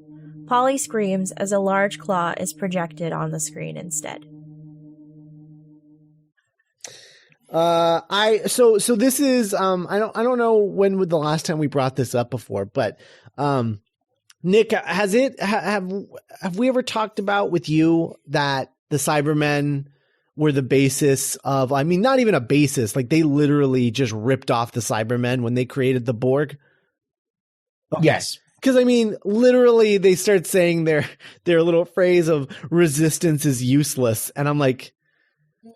Polly screams as a large claw is projected on the screen instead. So this is I don't know when was the last time we brought this up before, but Nick, have we ever talked about with you that the Cybermen were the basis of, I mean, not even a basis, like they literally just ripped off the Cybermen when they created the Borg? Okay. Yes. Because, I mean, literally they start saying their little phrase of resistance is useless. And I'm like,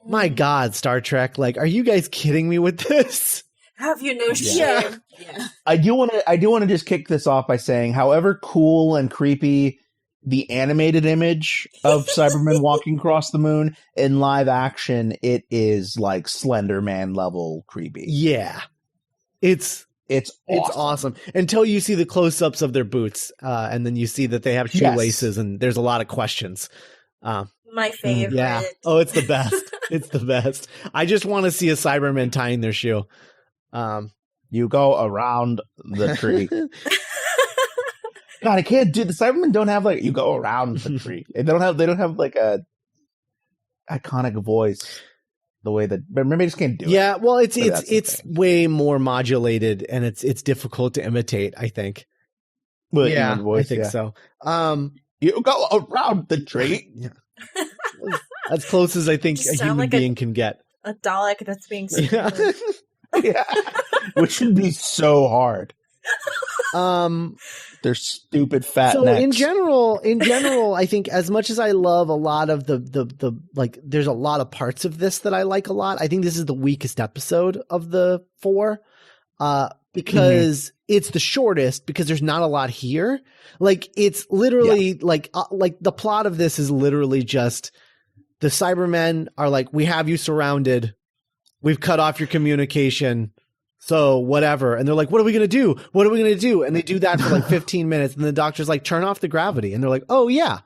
my God, Star Trek, like, are you guys kidding me with this? Have you no shame? Yeah. I do want to just kick this off by saying, however cool and creepy the animated image of Cybermen walking across the moon, in live action, it is like Slender Man level creepy. Yeah. It's awesome. Until you see the close-ups of their boots, and then you see that they have shoelaces, and there's a lot of questions. My favorite. Yeah. Oh, it's the best. It's the best. I just want to see a Cyberman tying their shoe. You go around the tree. God, I can't do the Cybermen don't have like you go around the tree. They don't have like a iconic voice the way that maybe I just can't do it. Yeah, well it's way more modulated and it's difficult to imitate, I think. Well, yeah, voice, I think so. You go around the tree. Yeah. As close as I think a human being can get. A Dalek that's being yeah. Which should be so hard. Their stupid fat So necks. in general, I think as much as I love a lot of the like, there's a lot of parts of this that I like a lot. I think this is the weakest episode of the 4, because it's the shortest, because there's not a lot here. Like, it's literally like the plot of this is literally just the Cybermen are like, we have you surrounded. We've cut off your communication. So whatever. And they're like, what are we going to do? What are we going to do? And they do that for like 15 minutes. And the doctor's like, turn off the gravity. And they're like, oh yeah.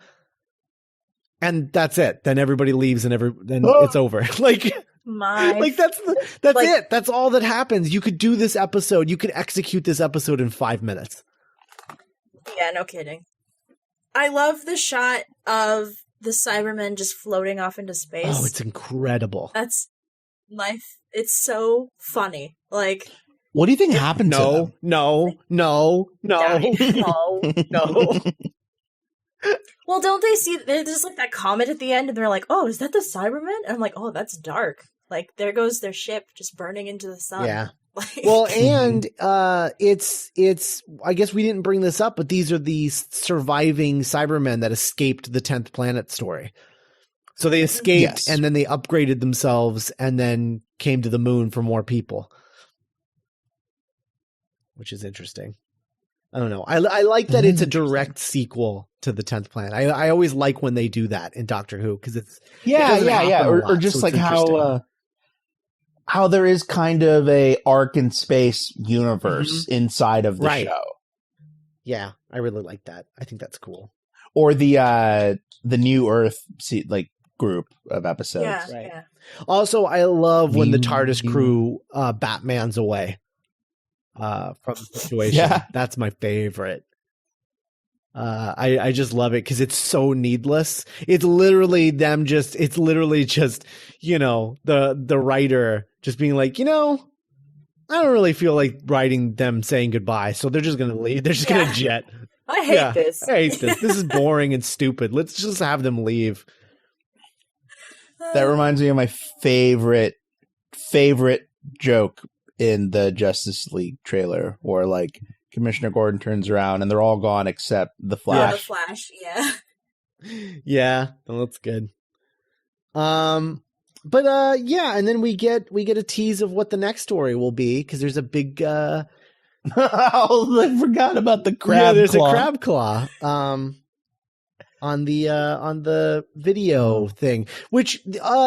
And that's it. Then everybody leaves and it's over. Like, that's it. That's all that happens. You could do this episode. You could execute this episode in 5 minutes. Yeah, no kidding. I love the shot of the Cybermen just floating off into space. Oh, it's incredible. That's it's so funny. Like, what do you think happened to them? No. Well, don't they see there's like that comet at the end, and they're like, "Oh, is that the Cybermen?" And I'm like, "Oh, that's dark." Like, there goes their ship just burning into the sun. Yeah. Like, Well, and it's I guess we didn't bring this up, but these are the surviving Cybermen that escaped the 10th planet story. So they escaped and then they upgraded themselves and then came to the moon for more people, which is interesting. I don't know. I like that it's a direct sequel to the 10th planet. I always like when they do that in Doctor Who, because it's or just like how there is kind of a arc in space universe inside of the show. Yeah, I really like that. I think that's cool. Or the New Earth like group of episodes. Yeah. Also, I love when the TARDIS crew Batman's away from the situation. Yeah. That's my favorite. I just love it because it's so needless. It's literally just, you know, the writer just being like, you know, I don't really feel like writing them saying goodbye, so they're just going to leave. They're just going to jet. I hate this. I hate this. This is boring and stupid. Let's just have them leave. That reminds me of my favorite joke in the Justice League trailer, where like Commissioner Gordon turns around and they're all gone except the Flash. Yeah, the Flash, yeah. Yeah, well, that's good. But and then we get a tease of what the next story will be, because there's a big oh, I forgot about the crab claw. There's a crab claw. On the video thing, which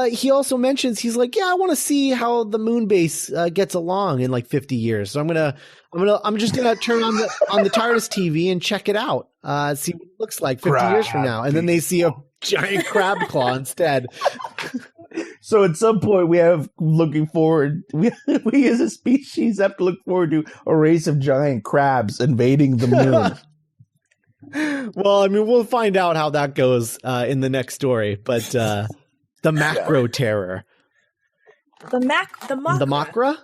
he also mentions, he's like, yeah, I want to see how the Moonbase gets along in like 50 years. So I'm just gonna turn on the TARDIS TV and check it out, see what it looks like 50 years from now. And then they see a giant crab claw instead. So at some point we as a species have to look forward to a race of giant crabs invading the moon. Well, I mean, we'll find out how that goes in the next story, but the macro terror. The Makra?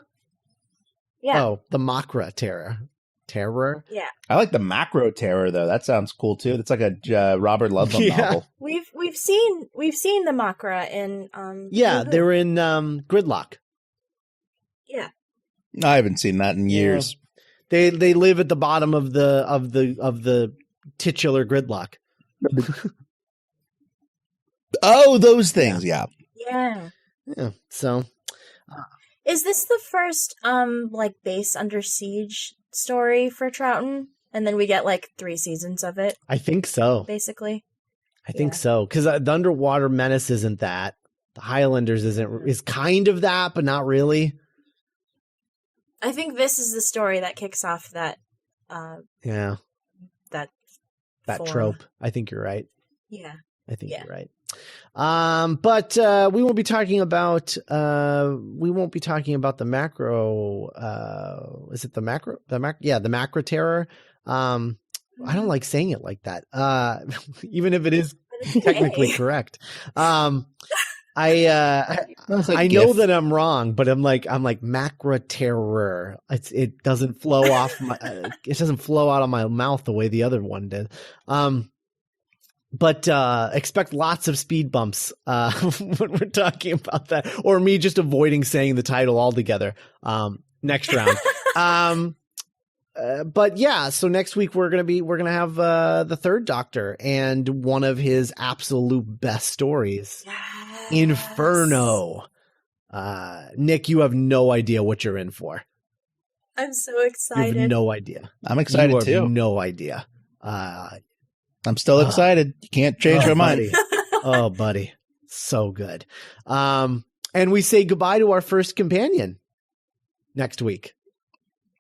Yeah. Oh, the Makra terror. Terror? Yeah. I like the macro terror though. That sounds cool too. It's like a Robert Ludlum novel. We've seen the Makra in they're in Gridlock. Yeah. I haven't seen that in years. They live at the bottom of the titular Gridlock. Oh, those things. Yeah. So, is this the first like base under siege story for Troughton? And then we get like 3 seasons of it. I think so. Basically. I think so, because the Underwater Menace isn't that. The Highlanders is kind of that, but not really. I think this is the story that kicks off that. That trope. I think you're right. Yeah. I think you're right. But we won't be talking about the macro. Is it the macro? The macro terror. I don't like saying it like that. Even if it is technically correct. I know that I'm wrong, but I'm like macro terror. It doesn't flow it doesn't flow out of my mouth the way the other one did. But expect lots of speed bumps when we're talking about that, or me just avoiding saying the title altogether next round. But yeah, so next week we're gonna have the Third Doctor and one of his absolute best stories, Inferno. Nick, you have no idea what you're in for. I'm so excited. You have no idea. I'm excited you too. Have no idea. I'm still excited. You can't change my mind. Oh, buddy, so good. And we say goodbye to our first companion next week.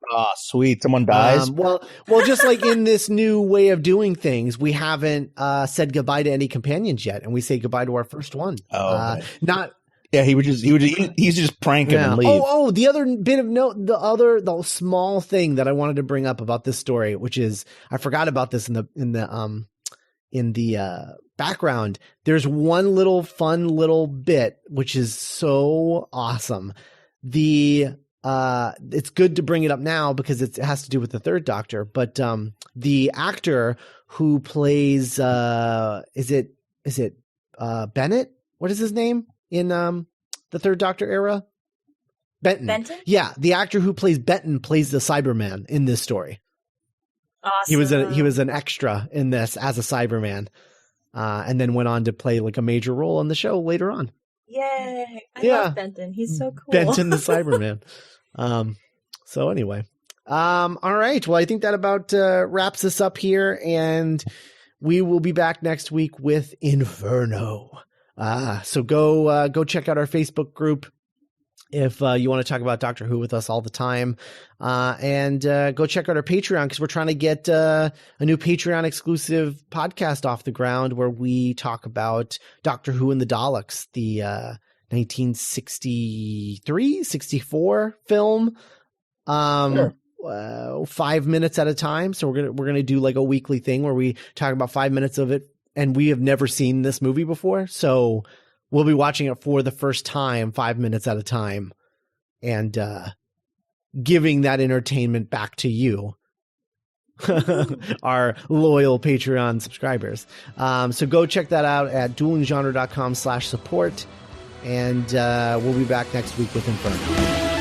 Oh, sweet. Someone dies. Well, just like in this new way of doing things, we haven't said goodbye to any companions yet, and we say goodbye to our first one. Okay. Not. Yeah, he's just prank him and leave. Oh, the other bit of note, the small thing that I wanted to bring up about this story, which is I forgot about this in the background. There's one little fun little bit which is so awesome. It's good to bring it up now because it has to do with the Third Doctor, but the actor who plays is it Bennett? What is his name in the Third Doctor era? Benton. Yeah, the actor who plays Benton plays the Cyberman in this story. Awesome. He was an extra in this as a Cyberman, and then went on to play like a major role in the show later on. Yay! I love Benton. He's so cool. Benton the Cyberman. So anyway, all right. Well, I think that about wraps us up here, and we will be back next week with Inferno. So go check out our Facebook group if you want to talk about Doctor Who with us all the time, and go check out our Patreon because we're trying to get a new Patreon exclusive podcast off the ground where we talk about Doctor Who and the Daleks, the 1963-64 film. Sure. 5 minutes at a time. So we're gonna do like a weekly thing where we talk about 5 minutes of it, and we have never seen this movie before, so we'll be watching it for the first time 5 minutes at a time, and giving that entertainment back to you, our loyal Patreon subscribers. So go check that out at duelinggenre.com/support, and we'll be back next week with Inferno.